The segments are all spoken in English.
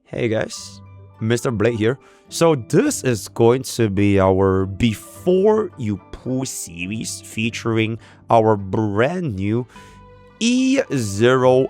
Hey guys, Mr. Blade here. So this is going to be our Before You Pull series featuring our brand new E0S0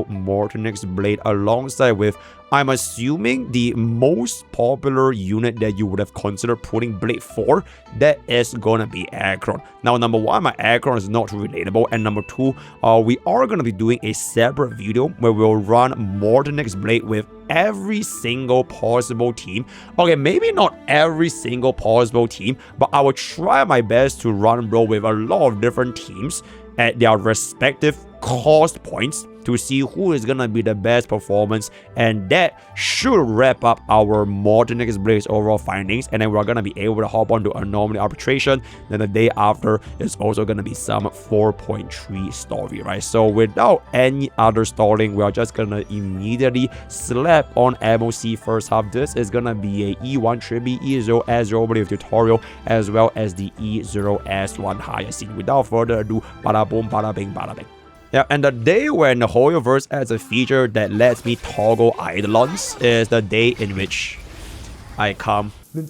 Mortenax Blade alongside with, I'm assuming, the most popular unit that you would have considered putting Blade for. That is gonna be Acheron. Now, number one, my Acheron is not relatable, and number two, we are gonna be doing a separate video where we'll run Mortenax Blade with every single possible team. Okay, maybe not every single possible team, but I will try my best to run bro with a lot of different teams at their respective cost points to see who is gonna be the best performance, and that should wrap up our Mortenax Blade's overall findings. And then we're gonna be able to hop on to Anomaly Arbitration. Then the day after is also gonna be some 4.3 story, right? So without any other stalling, we are just gonna immediately slap on MOC first half. This is gonna be a E1 Tribbie, E0S0 Blade tutorial, as well as the E0S1 Hyacine. Without further ado, bada boom, bada bing, bada bing. Yeah, and the day when the Hoyoverse adds a feature that lets me toggle Eidolons is the day in which I come. You'll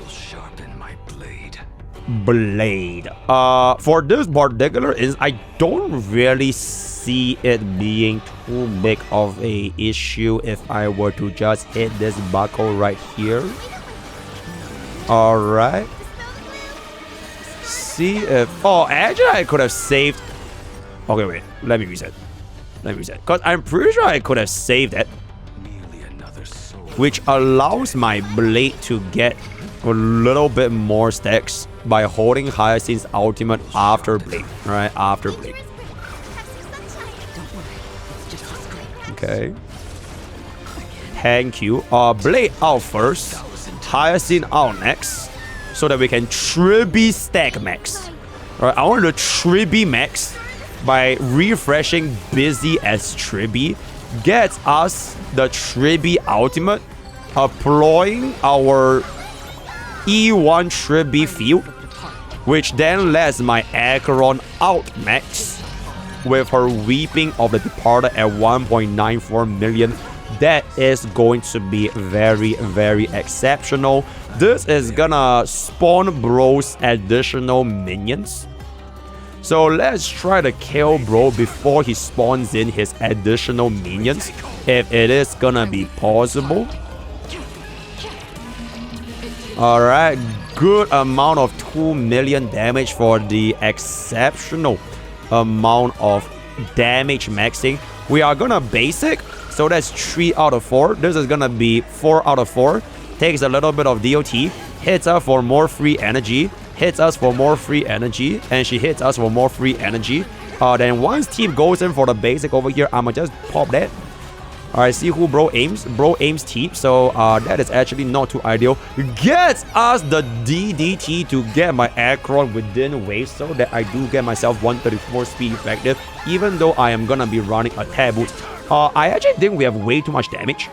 sharpen my blade. For this particular instance, I don't really see it being too big of a issue if I were to just hit this buckle right here. Alright. See if... Oh, actually I could have saved... Okay, wait. Let me reset. Because I'm pretty sure I could have saved it. Which allows my blade to get a little bit more stacks by holding Hyacine's ultimate after blade. Right? After blade. Okay. Thank you. Blade out first. Hyacine out next, so that we can Tribbie stack max. Alright, I want to Tribbie max by refreshing Busy as Tribbie. Gets us the Tribbie ultimate, employing our E1 Tribbie field, which then lets my Acheron out max with her Weeping of the Departed at 1.94 million. That is going to be very, very exceptional. This is gonna spawn bro's additional minions. So let's try to kill bro before he spawns in his additional minions, if it is gonna be possible. Alright, good amount of 2 million damage for the exceptional amount of damage maxing. We are gonna basic. So that's 3 out of 4. This is gonna be 4 out of 4. Takes a little bit of DOT. Hits us for more free energy. Hits us for more free energy. And she hits us for more free energy. Then once team goes in for the basic over here, I'ma just pop that. Alright, see who bro aims. Bro aims teep. So that is actually not too ideal. Gets us the DDT to get my Acheron within waves, so that I do get myself 134 speed effective, even though I am gonna be running attack boots. I actually think we have way too much damage.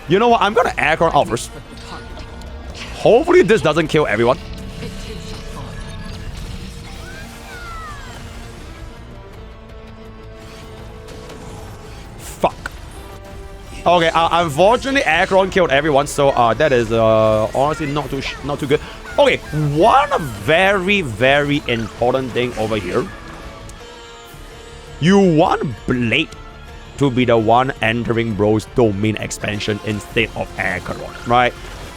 You know what? I'm gonna Acheron out first. Hopefully this doesn't kill everyone. Fuck. Okay, unfortunately Acheron killed everyone, so that is honestly not too good. Okay, one very, very important thing over here. You want Blade to be the one entering bro's domain expansion instead of Acheron, right?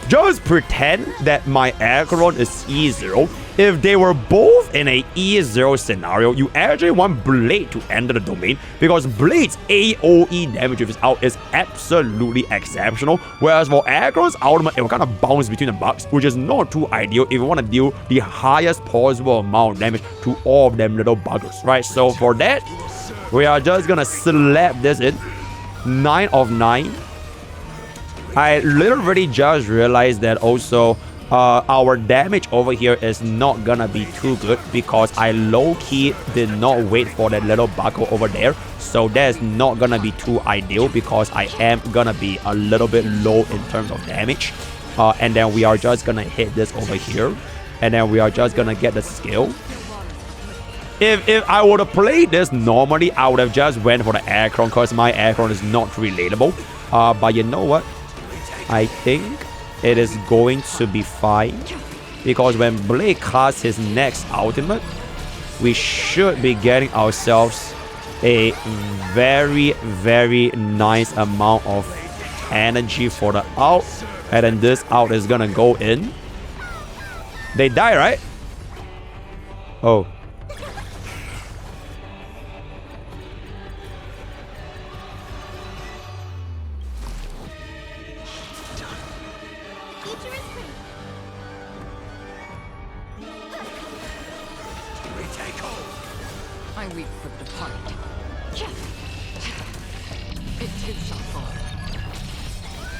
Just pretend that my Acheron is E0. If they were both in a E0 scenario, you actually want Blade to enter the domain, because Blade's AoE damage if it's out is absolutely exceptional. Whereas for Acheron's ultimate, it will kind of bounce between the bucks, which is not too ideal if you want to deal the highest possible amount of damage to all of them little buggers, right? So for that, we are just gonna slap this in. 9 of 9. I literally just realized that also our damage over here is not gonna be too good because I low-key did not wait for that little buckle over there. So that is not gonna be too ideal because I am gonna be a little bit low in terms of damage. And then we are just gonna hit this over here. And then we are just gonna get the skill. If I would have played this normally, I would have just went for the Acheron because my Acheron is not relatable. But you know what? I think it is going to be fine. Because when Blade casts his next ultimate, we should be getting ourselves a very, very nice amount of energy for the ult. And then this ult is gonna go in. They die, right? Oh.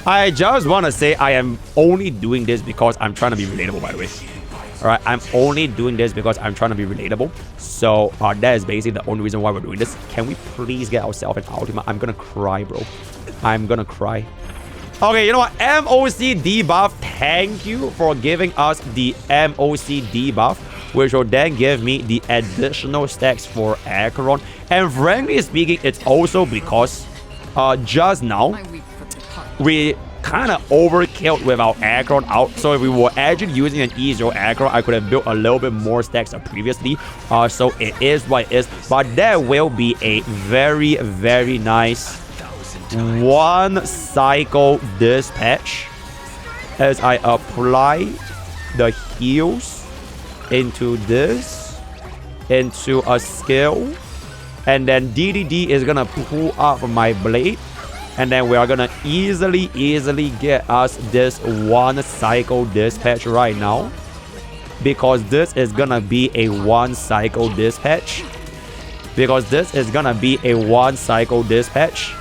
I just want to say I am only doing this because I'm trying to be relatable, by the way. Alright, I'm only doing this because I'm trying to be relatable. So, that is basically the only reason why we're doing this. Can we please get ourselves an ultimate? I'm gonna cry, bro. I'm gonna cry. Okay, you know what? MOC debuff. Thank you for giving us the MOC debuff, which will then give me the additional stacks for Acheron. And frankly speaking, it's also because just now, we kind of overkilled with our Acheron out. So if we were actually using an E0 Acheron, I could have built a little bit more stacks previously. So it is what it is. But there will be a very, very nice one cycle dispatch as I apply the heals into this, into a skill. And then DDD is going to pull up my blade. And then we are gonna easily get us this one cycle dispatch right now. Because this is gonna be a one cycle dispatch. Because this is gonna be a one cycle dispatch.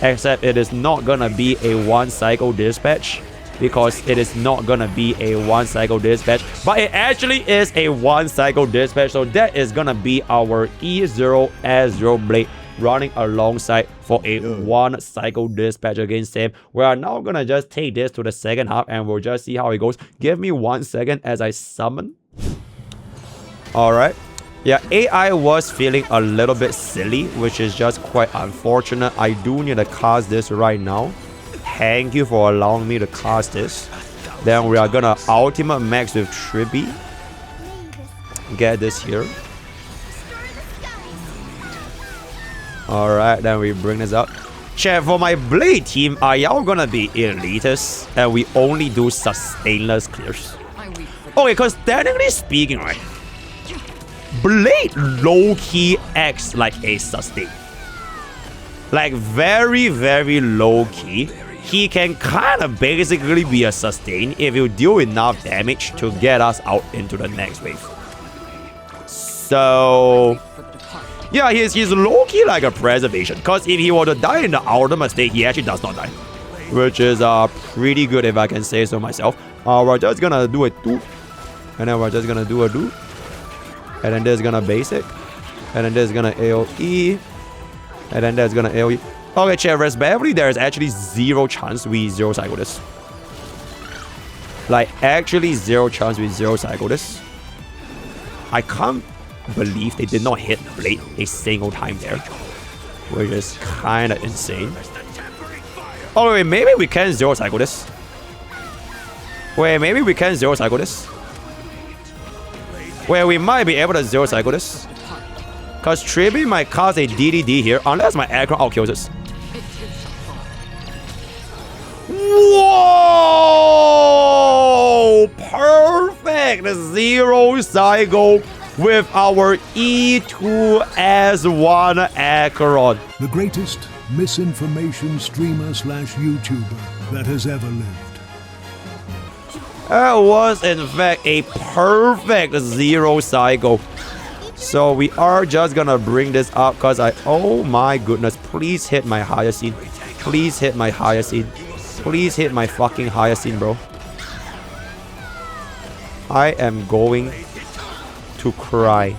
Except it is not gonna be a one cycle dispatch. Because it is not gonna be a one cycle dispatch. But it actually is a one cycle dispatch. So that is gonna be our E0S0 Blade running alongside for a one cycle dispatch against him. We are now gonna just take this to the second half and we'll just see how it goes. Give me 1 second as I summon. Alright. Yeah, AI was feeling a little bit silly, which is just quite unfortunate. I do need to cast this right now. Thank you for allowing me to cast this. Then we are gonna ultimate max with Tribbie. Get this here. Alright, then we bring this up. Chat, for my Blade team, are y'all gonna be elitists and we only do sustainless clears? Okay, because technically speaking, right, Blade low-key acts like a sustain. Like very, very low-key. He can kind of basically be a sustain if you deal enough damage to get us out into the next wave. So yeah, he's low-key like a preservation. Because if he were to die in the ultimate state, he actually does not die. Which is pretty good if I can say so myself. We're just gonna do a 2. And then we're just gonna do a do. And then there's gonna basic. And then there's gonna AoE. And then there's gonna AoE. Okay, chat, respectively, there is actually 0 chance we 0 cycle this. Like, actually 0 chance we 0 cycle this. I can't believe they did not hit Blade a single time there, which is kind of insane. Oh wait, maybe we can 0 cycle this. Wait, maybe we can 0 cycle this. Wait, we might be able to 0 cycle this. Because Tribbie might cause a DDD here, unless my Acheron outkills this. Whoa! Perfect! 0 cycle with our E2S1 Acheron. The greatest misinformation streamer / YouTuber that has ever lived. That was in fact a perfect 0 cycle. So we are just gonna bring this up because oh my goodness, please hit my Hyacine. Please hit my Hyacine. Please hit my fucking Hyacine, bro. I am going to cry.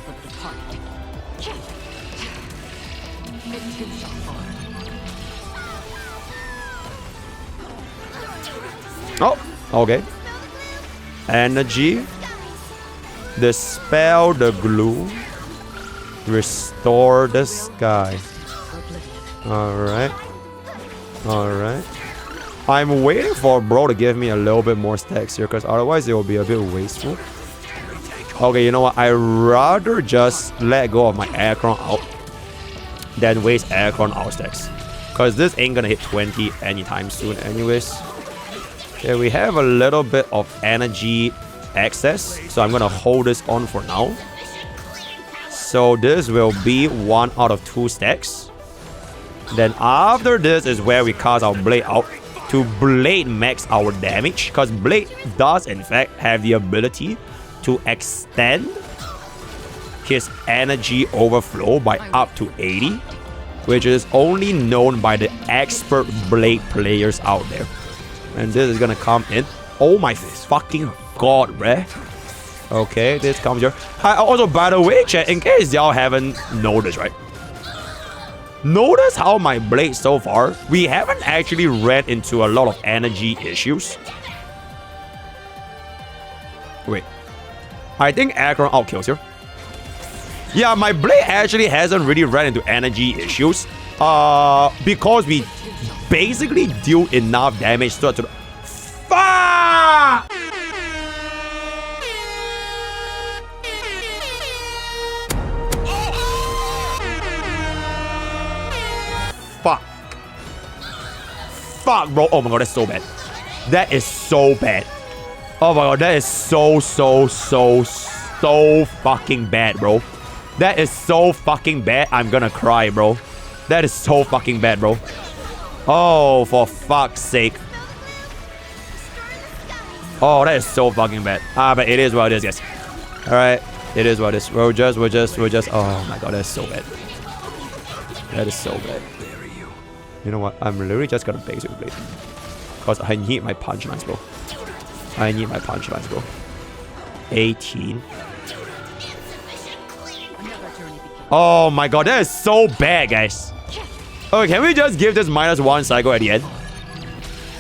Oh, okay. Energy. Dispel the glue. Restore the sky. Alright. Alright. I'm waiting for bro to give me a little bit more stacks here, because otherwise it will be a bit wasteful. Okay, you know what? I'd rather just let go of my Acheron out than waste Acheron out stacks. Because this ain't gonna hit 20 anytime soon anyways. Okay, we have a little bit of energy excess, so I'm gonna hold this on for now. So this will be 1 out of 2 stacks. Then after this is where we cast our Blade out to Blade max our damage, because Blade does in fact have the ability to extend his energy overflow by up to 80, which is only known by the expert Blade players out there. And this is gonna come in. Oh my fucking god, bruh. Okay, this comes here. Also, by the way, chat, in case y'all haven't noticed, right? Notice how my Blade so far, we haven't actually ran into a lot of energy issues. Wait. I think Acheron outkills here. Yeah, my Blade actually hasn't really ran into energy issues. Because we basically deal enough damage to the... Fuck! Fuck. Fuck, bro. Oh my god, that's so bad. That is so bad. Oh my god, that is so fucking bad, bro. That is so fucking bad. I'm gonna cry, bro. That is so fucking bad, bro. Oh, for fuck's sake. Oh, that is so fucking bad. But it is what it is, guys. Alright. It is what it is. We're just... Oh my god, that's so bad. That is so bad. You know what? I'm literally just gonna basic Blade. Because I need my punchlines, bro. I need my punchlines, bro. 18. Oh my god, that is so bad, guys. Okay, can we just give this -1 cycle at the end?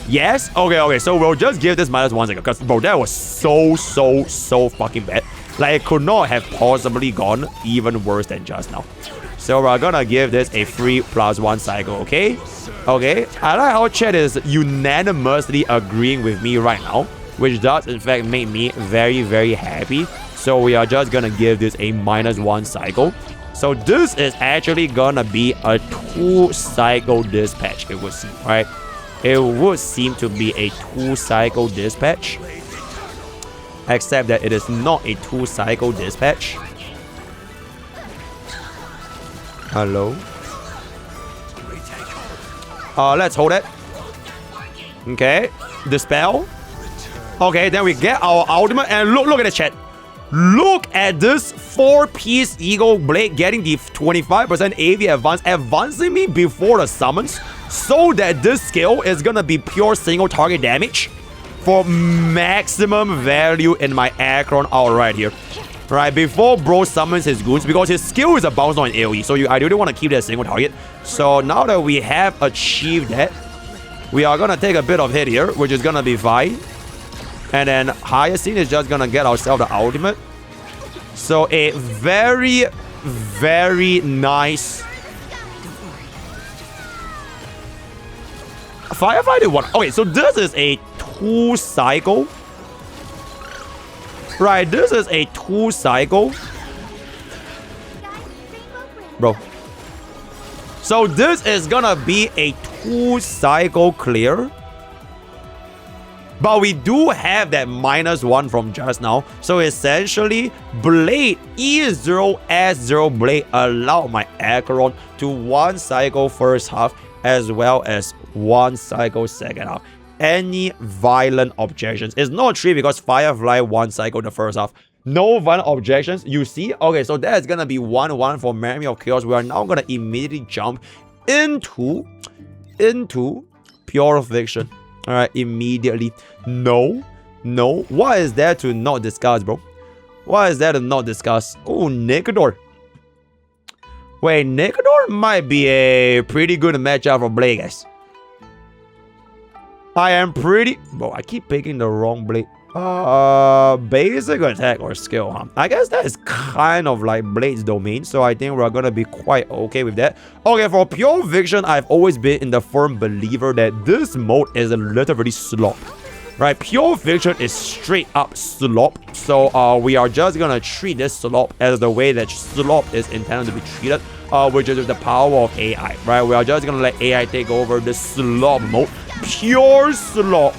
Yes? Okay, so we'll just give this -1 cycle. Because, bro, that was so fucking bad. Like, it could not have possibly gone even worse than just now. So we're gonna give this a free +1 cycle, okay? Okay, I like how chat is unanimously agreeing with me right now, which does in fact make me very happy. So we are just gonna give this a -1 cycle. So this is actually gonna be a 2-cycle dispatch, it would seem, right? It would seem to be a 2-cycle dispatch. Except that it is not a 2-cycle dispatch. Hello? Let's hold it. Okay. Dispel. Okay, then we get our ultimate. And look at the chat. Look at this 4-piece Eagle Blade getting the 25% AV advance, advancing me before the summons, so that this skill is gonna be pure single target damage for maximum value in my Acheron out right here. Right, before bro summons his goons, because his skill is a bounce on AoE, so I really want to keep that single target. So now that we have achieved that, we are gonna take a bit of hit here, which is gonna be fine. And then Hyacine is just gonna get ourselves the ultimate. So a very nice Firefighter 1. Okay, so this is a 2-cycle. Right, this is a 2-cycle. Bro. So this is gonna be a 2-cycle clear. But we do have that -1 from just now. So essentially, Blade, E0S0 Blade allowed my Acheron to 1 cycle first half as well as 1 cycle second half. Any violent objections? It's not true because Firefly 1 cycle the first half. No violent objections. You see? Okay, so that's gonna be 1-1 for Memory of Chaos. We are now gonna immediately jump into Purification. Alright, immediately. No, No. What is there to not discuss, bro? What is there to not discuss? Oh, Nikador. Wait, Nikador might be a pretty good matchup for Blade, guys. I am pretty... Bro, I keep picking the wrong Blade. Basic attack or skill, huh? I guess that is kind of like Blade's domain, so I think we're gonna be quite okay with that. Okay, for Pure Fiction, I've always been in the firm believer that this mode is literally slop. Right, Pure Fiction is straight up slop, so we are just gonna treat this slop as the way that slop is intended to be treated, which is with the power of AI, right? We are just gonna let AI take over the slop mode. Pure slop.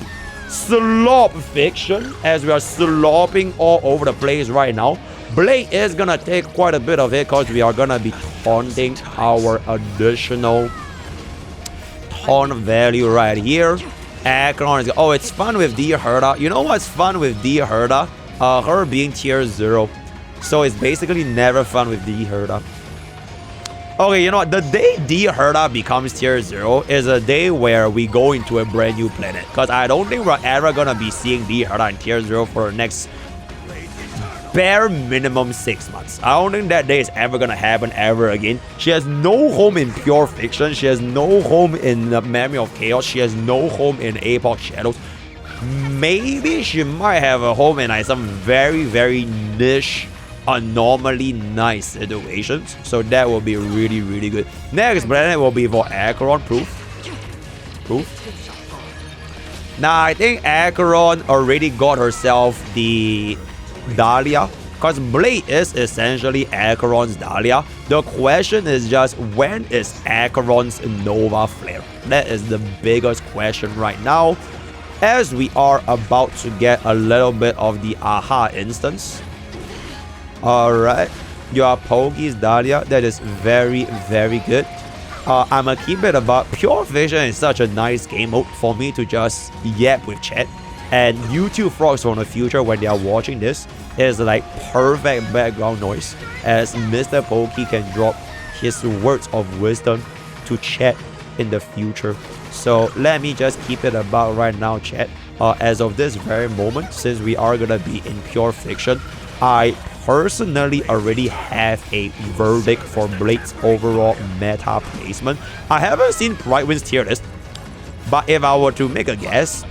Slop Fiction, as we are slopping all over the place right now. Blade is gonna take quite a bit of it because we are gonna be taunting our additional taunt value right here. Acheron is... Oh, it's fun with Herda. You know what's fun with Herda? Her being tier 0. So it's basically never fun with Herda. Okay, you know what? The day Herda becomes tier 0 is a day where we go into a brand new planet. Because I don't think we're ever gonna be seeing Herda in tier 0 for the next bare minimum 6 months. I don't think that day is ever gonna happen ever again. She has no home in Pure Fiction. She has no home in the Memory of Chaos. She has no home in Epoch Shadows. Maybe she might have a home in like some very, very niche, anomaly nice situations. So that will be really, really good. Next planet will be for Acheron. Proof. Now, I think Acheron already got herself the Dahlia, because Blade is essentially Acheron's Dahlia. The question is just, when is Acheron's Nova Flare? That is the biggest question right now, as we are about to get a little bit of the aha instance. Alright, your Pokke's Dahlia, that is very, very good. I'ma keep it about Pure Vision is such a nice game mode for me to just yap with chat. And YouTube frogs from the future, when they are watching this, is like perfect background noise, as MrPokke can drop his words of wisdom to chat in the future. So let me just keep it about right now, chat. As of this very moment, since we are gonna be in Pure Fiction, I personally already have a verdict for Blade's overall meta placement. I haven't seen Brightwind's tier list, but if I were to make a guess,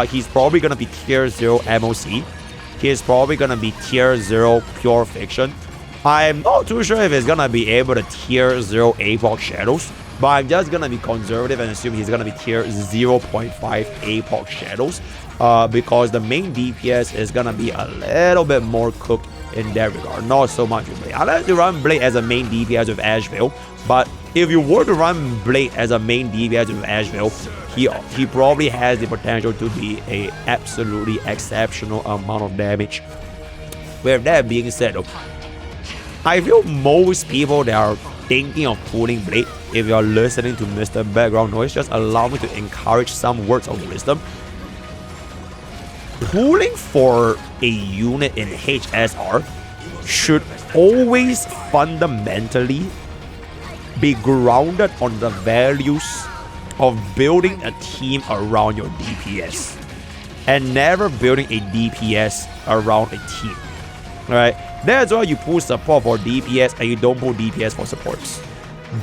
he's probably gonna be tier 0 MOC. He's probably gonna be tier 0 Pure Fiction. I'm not too sure if he's gonna be able to tier 0 Epoch Shadows, but I'm just gonna be conservative and assume he's gonna be tier 0.5 Epoch Shadows, because the main DPS is gonna be a little bit more cooked in that regard. Not so much with Blade. I like to run Blade as a main DPS with Asheville, but if you were to run Blade as a main DPS with Asheville, he probably has the potential to be a absolutely exceptional amount of damage. With that being said, I feel most people that are thinking of pulling Blade, if you're listening to Mr. Background Noise, just allow me to encourage some words of wisdom. Pulling for a unit in HSR should always fundamentally be grounded on the values of building a team around your DPS and never building a DPS around a team. Alright, that's why you pull support for DPS and you don't pull DPS for supports.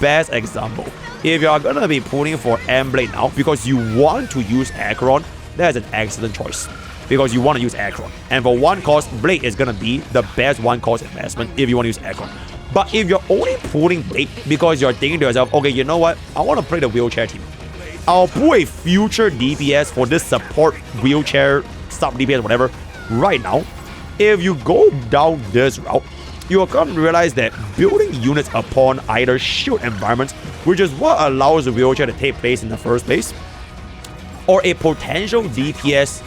Best example, if you are gonna be pulling for M-Blade now because you want to use Acheron, that's an excellent choice, because you want to use Acheron. And for one cost, Blade is gonna be the best one cost investment if you want to use Acheron. But if you're only pulling Blade because you're thinking to yourself, okay, you know what, I want to play the wheelchair team, I'll pull a future DPS for this support wheelchair sub DPS whatever right now. If you go down this route, you'll come to realize that building units upon either shield environments, which is what allows the wheelchair to take place in the first place, or a potential DPS,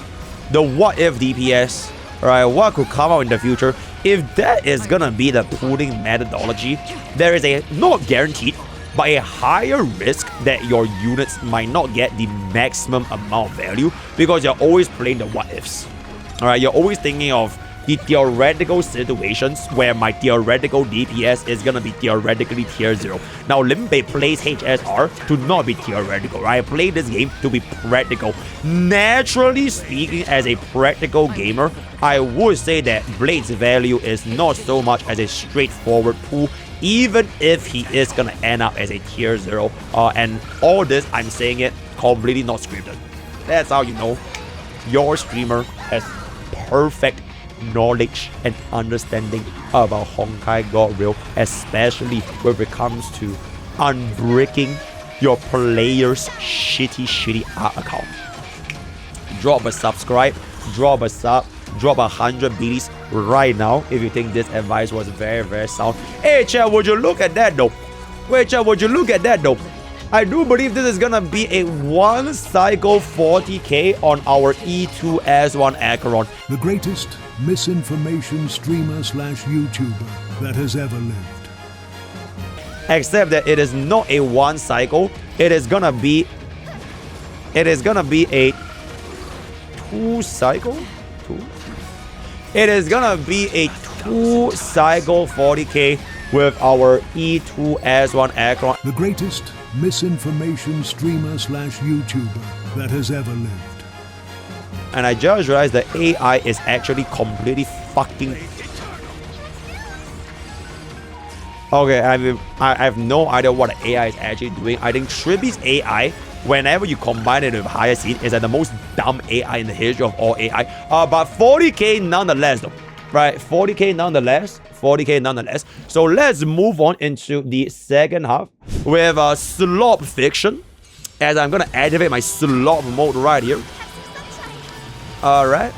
the what if DPS, right, what could come out in the future, if that is gonna be the pooling methodology, there is a, not guaranteed, but a higher risk that your units might not get the maximum amount of value because you're always playing the what ifs. Alright, you're always thinking of the theoretical situations where my theoretical DPS is gonna be theoretically tier 0. Now, Limbe plays HSR to not be theoretical, right? I play this game to be practical. Naturally speaking, as a practical gamer, I would say that Blade's value is not so much as a straightforward pool, even if he is gonna end up as a tier 0. And all this, I'm saying it completely not scripted. That's how you know your streamer has perfect knowledge and understanding about Honkai God Real, especially when it comes to unbricking your player's shitty art account. Drop a subscribe, drop a sub, drop 100 BDs right now if you think this advice was very sound. Hey chat, would you look at that though? Wait chat, would you look at that though? I do believe this is gonna be a 1 cycle 40k on our E0S0 Acheron. The greatest misinformation streamer slash YouTuber that has ever lived. Except that it is not a 1 cycle. It is gonna be a 2 cycle? 2? It is gonna be a 2 cycle 40k with our E0S0 Acheron. The greatest misinformation streamer slash YouTuber that has ever lived. And I just realized the AI is actually completely fucking... Okay, I have no idea what the AI is actually doing. I think Tribbie's AI, whenever you combine it with Hyacine, is like the most dumb AI in the history of all AI. But 40k nonetheless though. Right, 40k nonetheless. 40k nonetheless. So let's move on into the second half with Slop Fiction, as I'm gonna activate my Slop mode right here. Alright.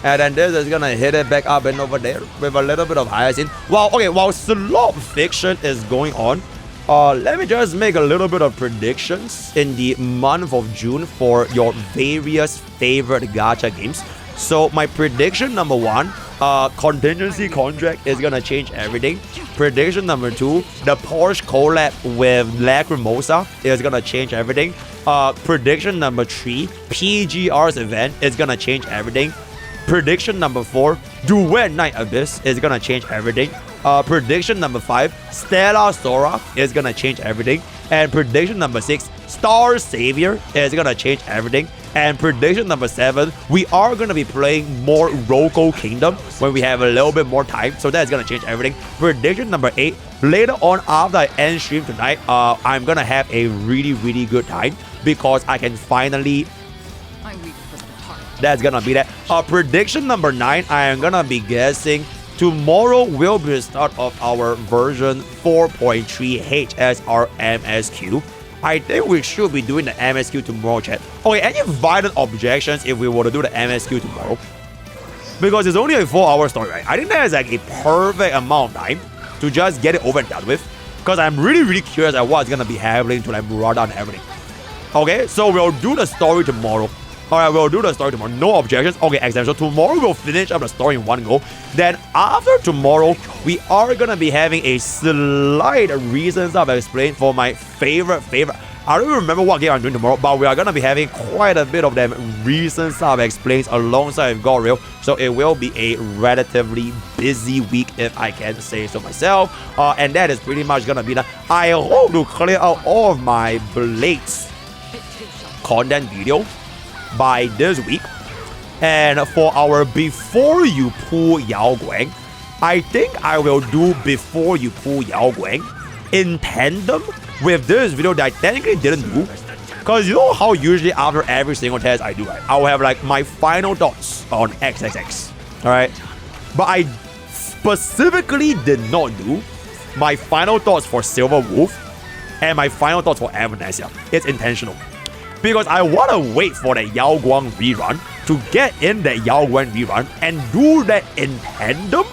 And then this is gonna hit it back up and over there with a little bit of Hyacine. While Slop Fiction is going on, let me just make a little bit of predictions in the month of June for your various favorite gacha games. So my prediction number 1, contingency contract is gonna change everything. Prediction number 2, the Porsche collab with Lacrimosa is gonna change everything. Prediction number 3, PGR's event is gonna change everything. Prediction number 4, Duet Night Abyss is gonna change everything. Prediction number 5, Stella Sora is gonna change everything. And prediction number 6, Star Savior is gonna change everything. And prediction number 7, we are gonna be playing more Roko Kingdom when we have a little bit more time, so that's gonna change everything. Prediction number 8, later on after I end stream tonight, I'm gonna have a really good time because I can finally... That's gonna be that. Prediction number 9, I am gonna be guessing tomorrow will be the start of our version 4.3 HSR MSQ. I think we should be doing the MSQ tomorrow, chat. Okay, any violent objections if we were to do the MSQ tomorrow? Because it's only a 4-hour story, right? I think that is like a perfect amount of time to just get it over and done with. Because I'm really curious at what's gonna be happening to like Murata and everything. Okay, so we'll do the story tomorrow. Alright, we'll do the story tomorrow. No objections. Okay, excellent. So tomorrow we'll finish up the story in one go. Then after tomorrow, we are gonna be having a slight reasons I've explained for my favorite. I don't remember what game I'm doing tomorrow, but we are gonna be having quite a bit of them reasons I've explained alongside with God Real. So it will be a relatively busy week, if I can say so myself. And that is pretty much gonna be that. I hope to clear out all of my Blades content video by this week. And for our Before You Pull Yao Guang, I think I will do Before You Pull Yao Guang in tandem with this video that I technically didn't do. Because you know how usually after every single test I do, right? I will have like my final thoughts on XXX. Alright? But I specifically did not do my final thoughts for Silver Wolf and my final thoughts for Amnesia. It's intentional. Because I want to wait for the Yao Guang rerun to get in the Yao Guang rerun and do that in tandem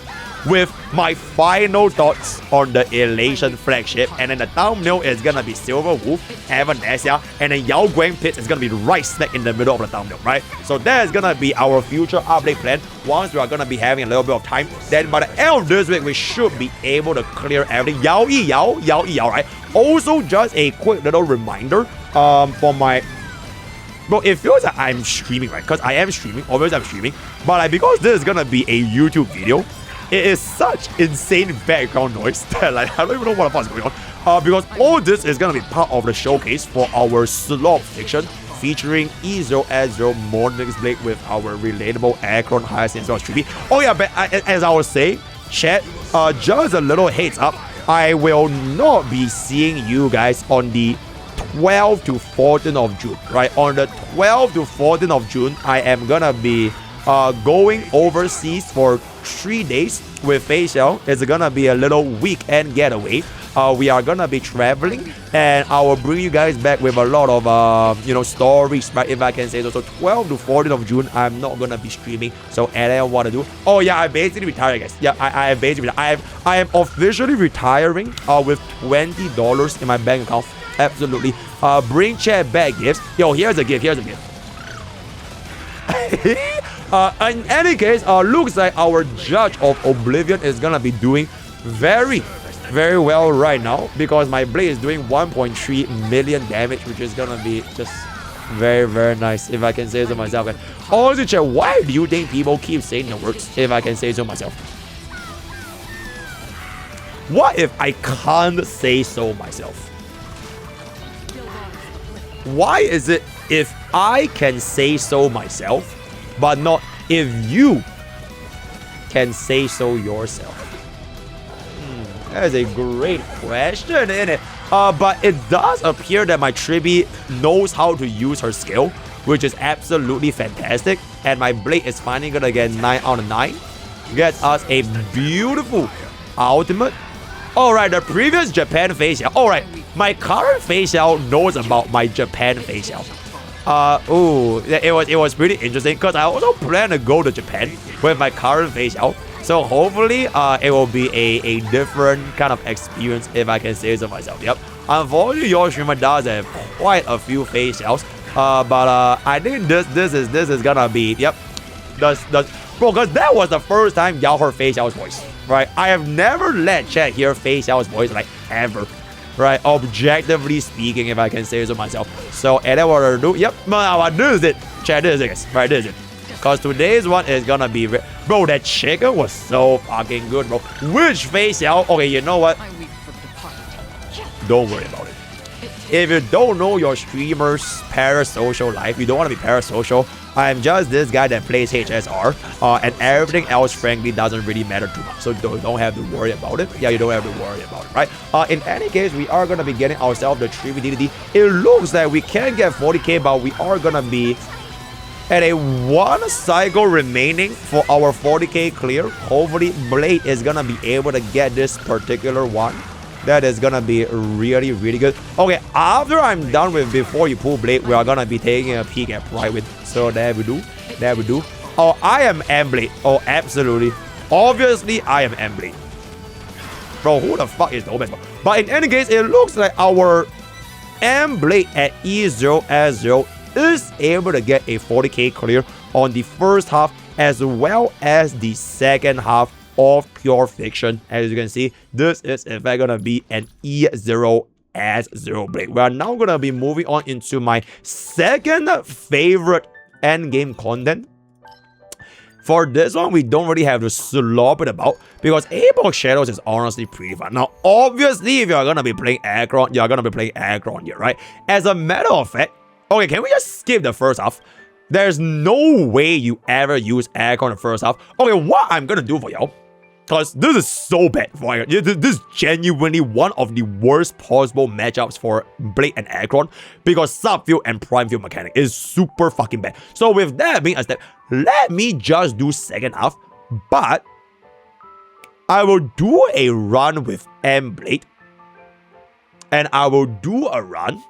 with my final thoughts on the Elation flagship. And then the thumbnail is gonna be Silver Wolf, Amnesia, and then Yao Guang Pits is gonna be right smack in the middle of the thumbnail, right? So that is gonna be our future update plan once we are gonna be having a little bit of time. Then by the end of this week, we should be able to clear everything. Yao Yi Yao, right? Also, just a quick little reminder for my Bro, it feels like I'm streaming, right? Because I am streaming. Obviously, I'm streaming. But like, because this is gonna be a YouTube video, it is such insane background noise that like, I don't even know what the fuck is going on. Because all this is gonna be part of the showcase for our slot fiction featuring E0S0 Mortenax Blade with our relatable Acheron, Hyacine, as well as Tribbie. Oh yeah, but as I was saying, chat, just a little heads up, I will not be seeing you guys on the 12th to 14th of June, right? On the 12th to 14th of June, I am gonna be going overseas for 3 days with Facial. It's gonna be a little weekend getaway. We are gonna be traveling, and I will bring you guys back with a lot of you know, stories, right, if I can say so. So 12 to 14th of June, I'm not gonna be streaming. So and I want to do. Oh yeah, I basically retired, guys. Yeah, I basically I am officially retiring with $20 in my bank account. Absolutely. Bring chat back gifts. Yo, here's a gift. Here's a gift. In any case, looks like our Judge of Oblivion is gonna be doing very well right now, because my blade is doing 1.3 million damage, which is gonna be just very nice, if I can say so myself. And also, chat, why do you think people keep saying the words, if I can say so myself? What if I can't say so myself? Why is it if I can say so myself, but not if you can say so yourself? That is a great question, isn't it? But it does appear that my Tribbie knows how to use her skill, which is absolutely fantastic. And my blade is finally gonna get 9 out of 9. Gets us a beautiful ultimate. Alright, the previous Japan facial. Alright, my current facial knows about my Japan facial. It was pretty interesting, because I also plan to go to Japan with my current facial. So hopefully it will be a different kind of experience, if I can say so myself. Yep. Unfortunately, your streamer does have quite a few facials. But I think this is gonna be, yep. Bro, because that was the first time y'all heard facial's voice, right? I have never let chat hear facial's voice, like, ever, right? Objectively speaking, if I can say so myself. So, and then what I do, yep, this is it. Chat, this is it, guys. Right, this is it. Because today's one is gonna be, bro, that chicken was so fucking good, bro. Which facial? Okay, you know what? Don't worry about it. If you don't know your streamer's parasocial life, you don't want to be parasocial, I'm just this guy that plays HSR, and everything else, frankly, doesn't really matter too much. So don't have to worry about it. Yeah, you don't have to worry about it, right? In any case, we are going to be getting ourselves the Tribbie DDD. It looks like we can get 40k, but we are going to be at a 1 cycle remaining for our 40k clear. Hopefully, Blade is going to be able to get this particular one. That is gonna be really good. Okay, after I'm done with Before You Pull Blade, we are gonna be taking a peek at Private. So there we do. Oh, I am M-Blade. Oh, absolutely. Obviously, I am M-Blade. Bro, who the fuck is the best? But in any case, it looks like our M-Blade at E0S0 is able to get a 40k clear on the first half, as well as the second half of Pure Fiction. As you can see, this is in fact gonna be an E0S0 Blade. We are now gonna be moving on into my second favorite endgame content. For this one, we don't really have to slop it about, because Epoch Shadows is honestly pretty fun. Now, obviously, if you're gonna be playing Acheron, you're gonna be playing Acheron here, right? As a matter of fact, okay, can we just skip the first half? There's no way you ever use Acheron in the first half. Okay, what I'm gonna do for y'all, because this is so bad for you. This is genuinely one of the worst possible matchups for Blade and Acheron, because subfield and prime field mechanic is super fucking bad. So with that being a step, let me just do second half, but I will do a run with M-Blade, and I will do a run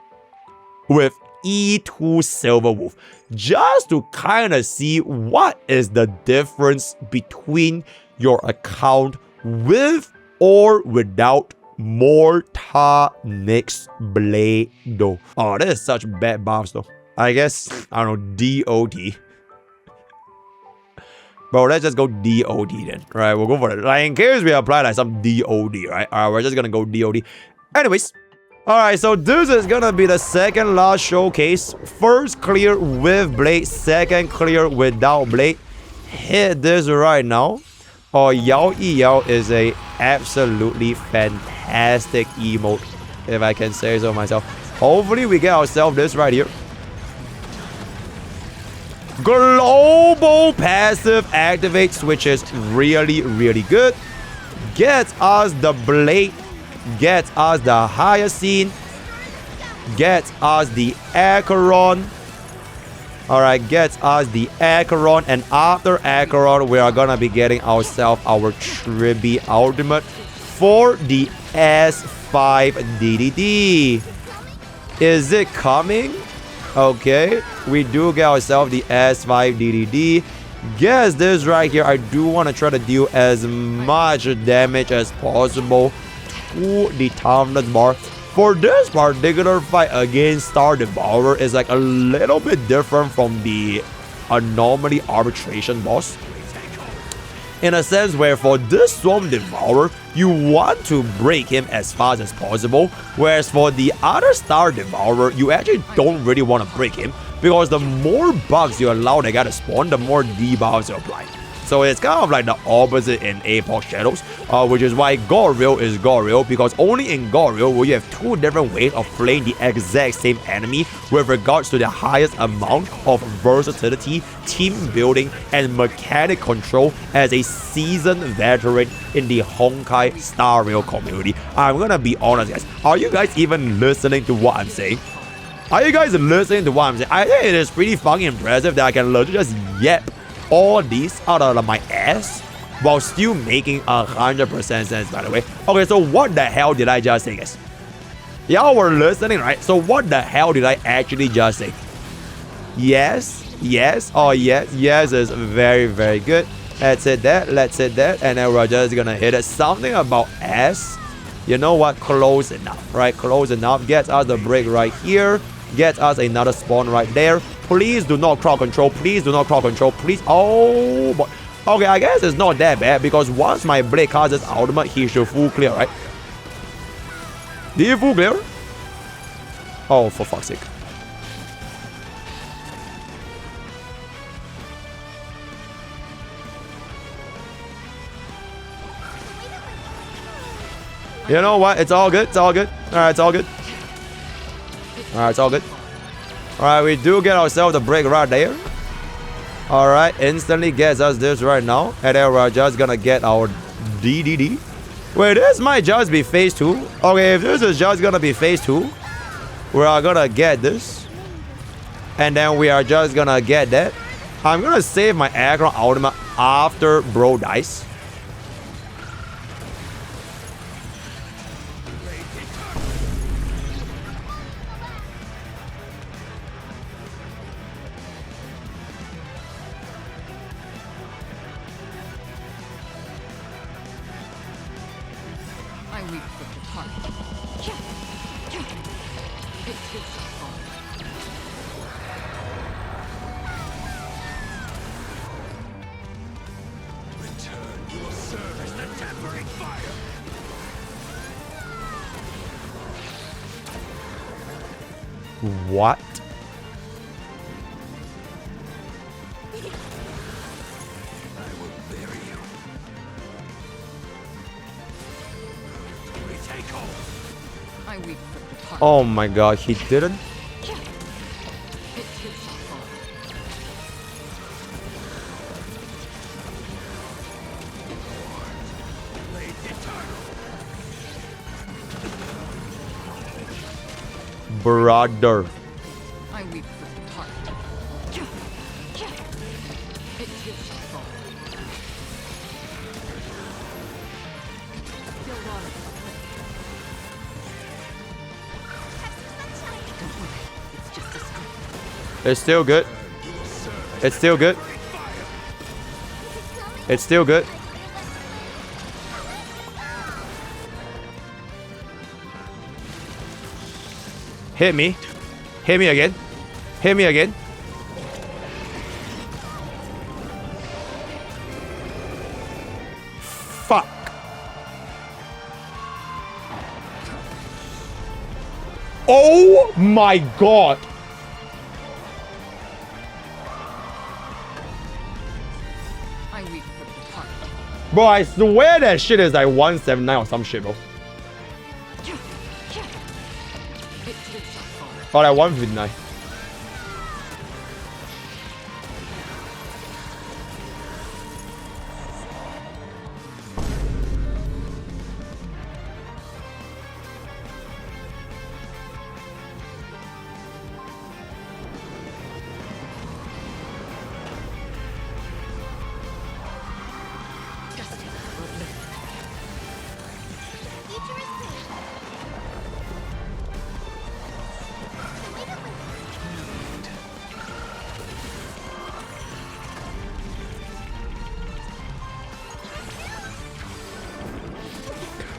with E2 Silver Wolf, just to kind of see what is the difference between your account with or without Mortenax Blade though. Oh, that is such bad buffs though. I guess, I don't know, DOD. Bro, let's just go DOD then. Right, we'll go for it. Like, in case we apply like some DOD, right? Alright, we're just gonna go DOD. Anyways, Alright, so this is gonna be the second last showcase. First clear with Blade, second clear without Blade. Hit this right now. Oh, Yao Yi Yao is a absolutely fantastic emote, if I can say so myself. Hopefully we get ourselves this right here. Global passive activates, which is really, really good. Gets us the Blade. Gets us the Hyacine. Gets us the Acheron. Alright, gets us the Acheron. And after Acheron, we are gonna be getting ourselves our Tribbie ultimate for the S5 DDD. Is it coming? Okay, we do get ourselves the S5 DDD. Guess this right here, I do want to try to deal as much damage as possible to the toughness bar. For this particular fight against Stardevourer is like a little bit different from the anomaly arbitration boss. In a sense where for this Swarm Devourer, you want to break him as fast as possible. Whereas for the other Stardevourer, you actually don't really want to break him. Because the more bugs you allow the guy to spawn, the more debuffs you apply. So it's kind of like the opposite in Apoc Shadows, which is why Goril is Goril, because only in Goril will you have two different ways of playing the exact same enemy with regards to the highest amount of versatility, team building, and mechanic control as a seasoned veteran in the Honkai Star Rail community. I'm gonna be honest, guys. Are you guys even listening to what I'm saying? Are you guys listening to what I'm saying? I think it is pretty fucking impressive that I can literally just yap all these out of my ass while still making 100% sense, by the way. Okay, so what the hell did I just say, guys? Y'all were listening, right? So what the hell did I actually just say? Yes, yes, oh yes, yes is very, very good. Let's hit that, let's hit that, and then we're just gonna hit it. Something about S. You know what? Close enough, right? Close enough. Gets us the break right here. Gets us another spawn right there. Please do not crowd control. Please do not crowd control. Please. Oh boy. Okay, I guess it's not that bad because once my Blade casts his ultimate, he should full clear, right? Did he full clear? Oh, for fuck's sake. You know what? It's all good. It's all good. Alright, it's all good. Alright, it's all good. Alright, we do get ourselves a break right there. Alright, instantly gets us this right now. And then we're just gonna get our DDD. Wait, this might just be phase 2. Okay, if this is just gonna be phase 2, we are gonna get this. And then we are just gonna get that. I'm gonna save my Acheron ultimate after bro dies. What? Oh my god, he didn't? Brother. I weep for the heart. It is fall. Still water. Don't worry, it's just a script. It's still good. It's still good. It's still good. Hit me. Hit me again. Hit me again. Fuck. Oh my god. I weep for the target. Bro, I swear that shit is like 179 or some shit, bro. It is your fault. Oh, like 159.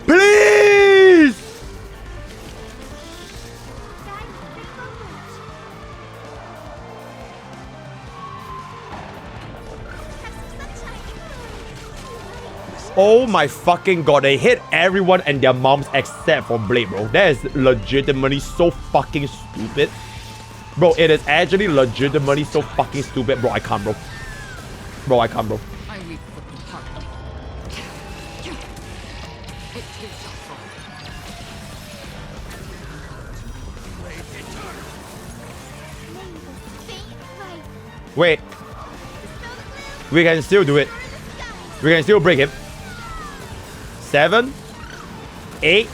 Please! Oh my fucking god, they hit everyone and their moms except for Blade, bro. That is legitimately so fucking stupid. Bro, it is actually legitimately so fucking stupid. Bro, I can't, bro. Bro, I can't, bro. I weep for the target. It is your fault. Wait. We can still do it. We can still break him. 7, 8,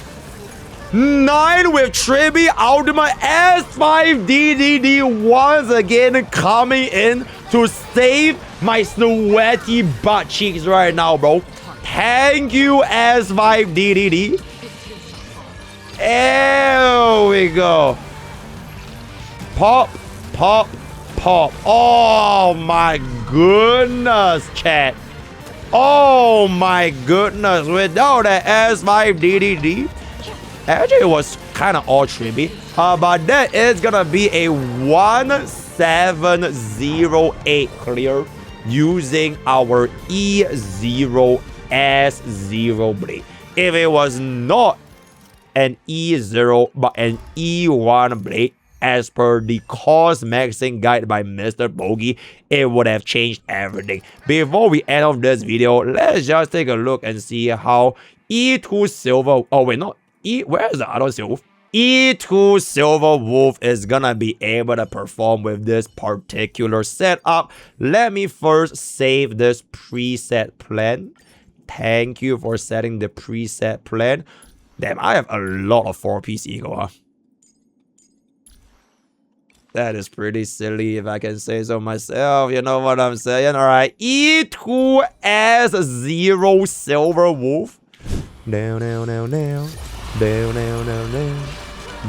9 with Tribbie Ultimate S5 DDD once again coming in to save my sweaty butt cheeks right now, bro. Thank you, S5 DDD. There we go. Pop, pop, pop. Oh my goodness, chat. Oh my goodness, without that S5 DDD, actually it was kind of all Tribbie. But that is gonna be a 1708 clear using our E0S0 Blade. If it was not an E0 but an E1 Blade, as per the cost maxing guide by MrPokke, it would have changed everything. Before we end off this video, let's just take a look and see how E2 Silver... Oh wait, not E... Where is the other Silver? E2 Silver Wolf is gonna be able to perform with this particular setup. Let me first save this preset plan. Thank you for setting the preset plan. Damn, I have a lot of 4-piece ego, huh? That is pretty silly if I can say so myself. You know what I'm saying? Alright. E2S0 Silver Wolf. Down, down, down, down. Down, down, down, down.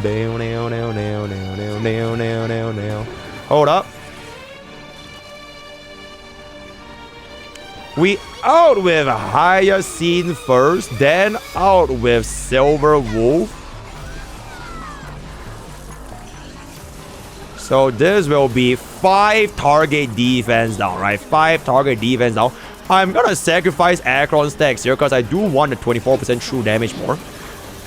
Down, down, down, down, down, down, down, down, down, down. Hold up. We out with Hyacine first, then out with Silver Wolf. So this will be 5 target defense down, right? 5 target defense down. I'm gonna sacrifice Acheron stacks here because I do want the 24% true damage more.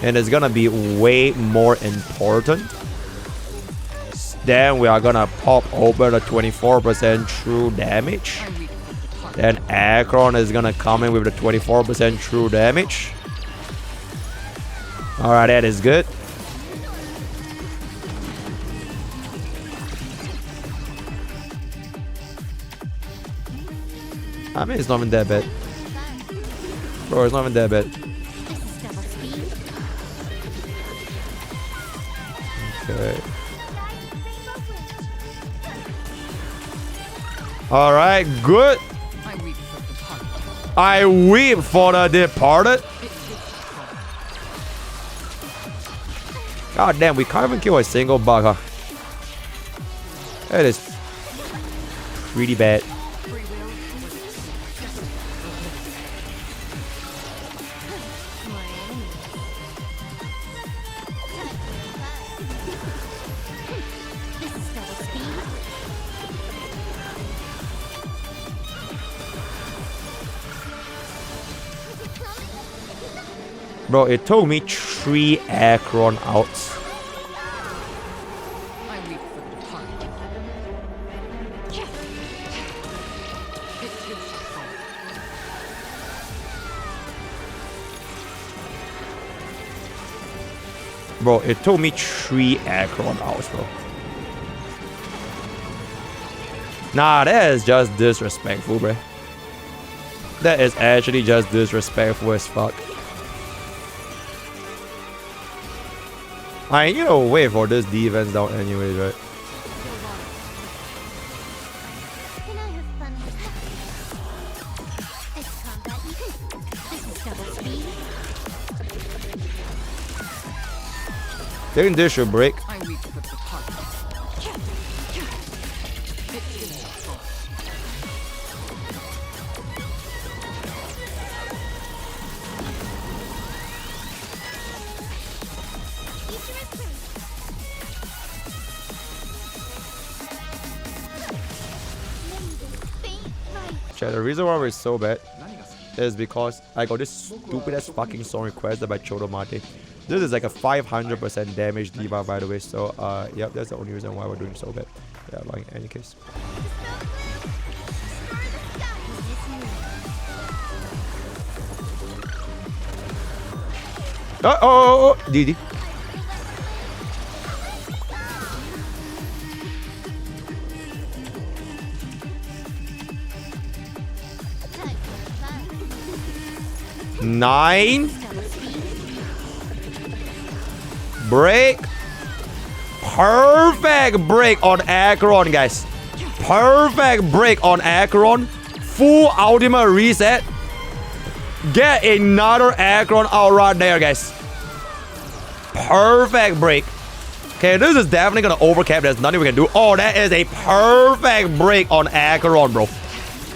And it's gonna be way more important. Then we are gonna pop open the 24% true damage. Then Acheron is gonna come in with the 24% true damage. Alright, that is good. I mean, it's not even that bad. Bro, it's not even that bad. Okay. Alright, good. I weep for the departed. God damn, we can't even kill a single bug, huh? That is pretty bad. Bro, it took me 3 Acheron outs. Bro, it took me 3 Acheron hours, bro. Nah, that is just disrespectful, bro. That is actually just disrespectful as fuck. I need to wait for this defense down anyways, right? Can I have fun with that? It's combat. This is double speed. Think this should break. I weep with the party. It kills us all. Chat, the reason why we're so bad is because I got this stupid ass fucking song requested by Chodomate. This is like a 500% damage debuff, by the way. So, yep, that's the only reason why we're doing so bad. Yeah, like in any case. Oh, DD. Nine. Break. Perfect break on Acheron, guys. Perfect break on Acheron. Full ultimate reset. Get another Acheron out right there, guys. Perfect break. Okay, this is definitely gonna overcap. There's nothing we can do. Oh, that is a perfect break on Acheron, bro.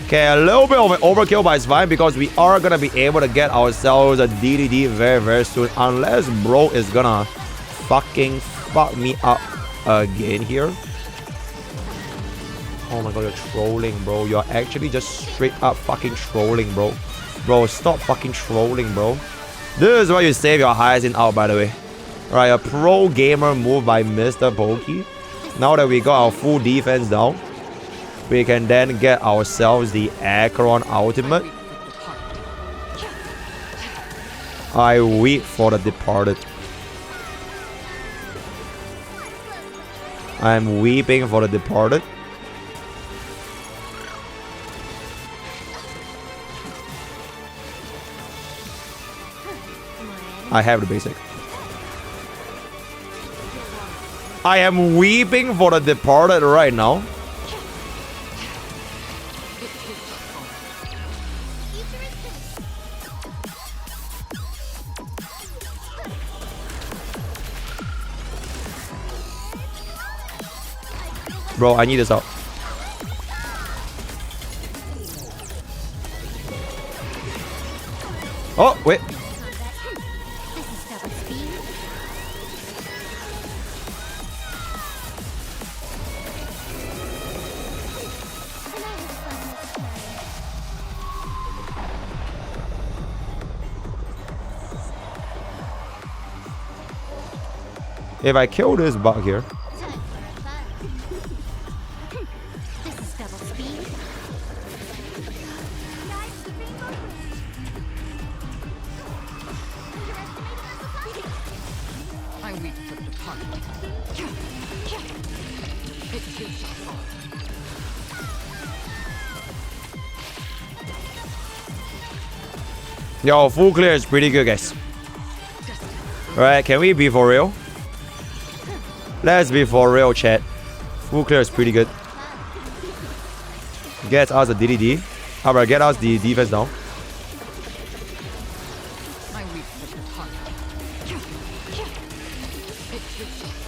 Okay, a little bit of an overkill, but it's fine because we are gonna be able to get ourselves a DDD very, very soon. Unless bro is gonna fucking fuck me up again here. Oh my god, you're trolling, bro. You're actually just straight up fucking trolling, bro. Bro, stop fucking trolling, bro. This is why you save your Hyacine out, by the way. Alright, a pro gamer move by MrPokke. Now that we got our full defense down, we can then get ourselves the Acheron ultimate. I weep for the departed. I'm weeping for the departed. I have the basic. I am weeping for the departed right now. Bro, I need this out. Oh, wait. If I kill this bug here. I weep with the party. It kills us all. Yo, full clear is pretty good, guys. Alright, can we be for real? Let's be for real, chat. Full clear is pretty good. Get us a DDD. Alright, get us the defense down. I weep with the party. It kills us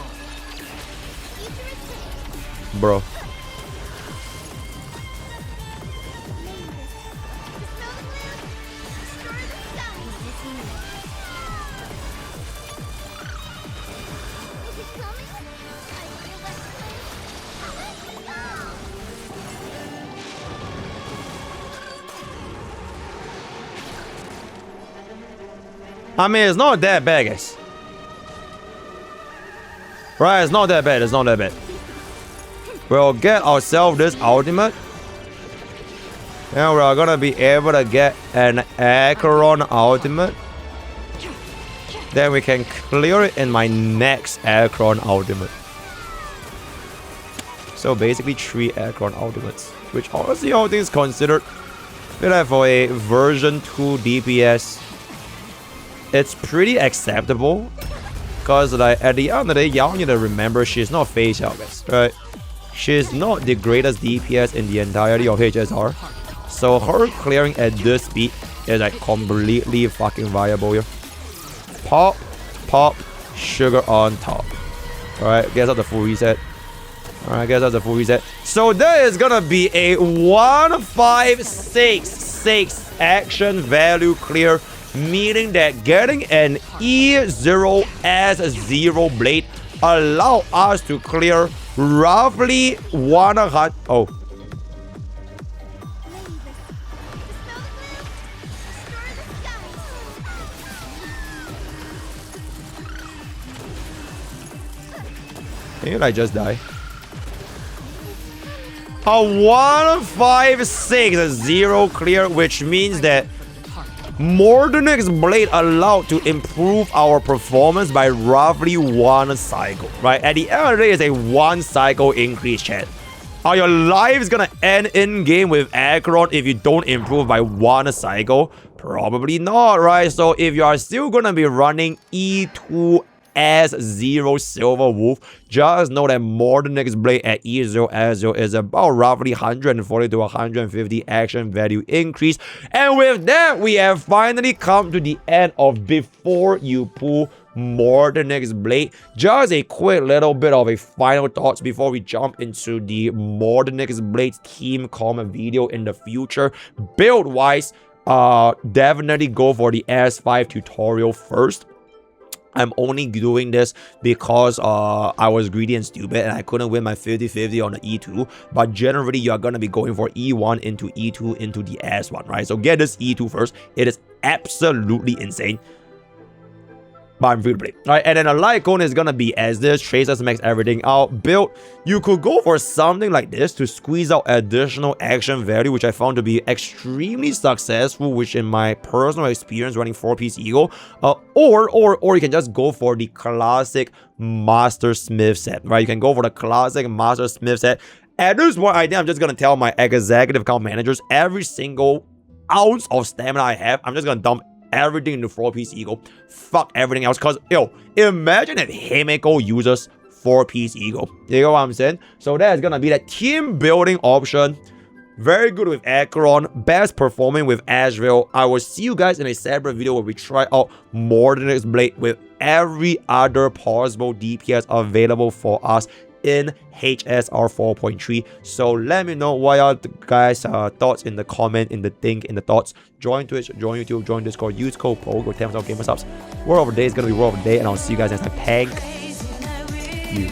all. Bro. I mean, it's not that bad, guys. Right, it's not that bad. It's not that bad. We'll get ourselves this ultimate. And we're gonna be able to get an Acheron ultimate. then we can clear it in my next Acheron ultimate. So basically 3 Acheron ultimates, which honestly all things considered, I feel like for a version 2 DPS, it's pretty acceptable. Because like at the end of the day, y'all need to remember she's not face out, guys, right? She's not the greatest DPS in the entirety of HSR. So her clearing at this speed is like completely fucking viable here. Pop, pop, sugar on top. Alright, guess that's the full reset. Alright, guess that's the full reset. So there is gonna be a 1566 action value clear, meaning that getting an E0S0 Blade allow us to clear roughly 100. Oh. Can you like just die? A 1560 clear, which means that Mortenax Blade allowed to improve our performance by roughly 1 cycle, right? At the end of the day, it's a 1 cycle increase, chat. Are your lives gonna end in game with Acheron if you don't improve by 1 cycle? Probably not, right? So if you are still gonna be running E2S0 Silver Wolf, just know that Mortenax Blade at E0S0 is about roughly 140 to 150 action value increase. And with that, we have finally come to the end of Before You Pull Mortenax Blade. Just a quick little bit of a final thoughts before we jump into the Mortenax Blade team comment video in the future. Build wise, definitely go for the S5 tutorial first. I'm only doing this because I was greedy and stupid and I couldn't win my 50-50 on the E2. But generally, you're going to be going for E1 into E2 into the S1, right? So get this E2 first. It is absolutely insane. But I'm free to play. Alright, and then a light cone is gonna be as this. Tracers max everything out. Build. You could go for something like this to squeeze out additional action value, which I found to be extremely successful, which in my personal experience running 4-piece Eagle. Or you can just go for the classic Master Smith set, right? You can go for the classic Master Smith set. At this point, I think I'm just gonna tell my executive account managers every single ounce of stamina I have, I'm just gonna dump everything into 4-piece Eagle. Fuck everything else. Cause yo, imagine if Himeko uses 4-piece Eagle. You know what I'm saying? So that's gonna be that team building option. Very good with Acheron. Best performing with Asheville. I will see you guys in a separate video where we try out Mortenax Blade with every other possible DPS available for us in HSR 4.3. So let me know what y'all guys thoughts in the comment, in the thoughts. Join Twitch, join YouTube, join Discord, use code POKE or 10% gamer subs. Word of the day is gonna be word of the day, and I'll see you guys next time. Thank you.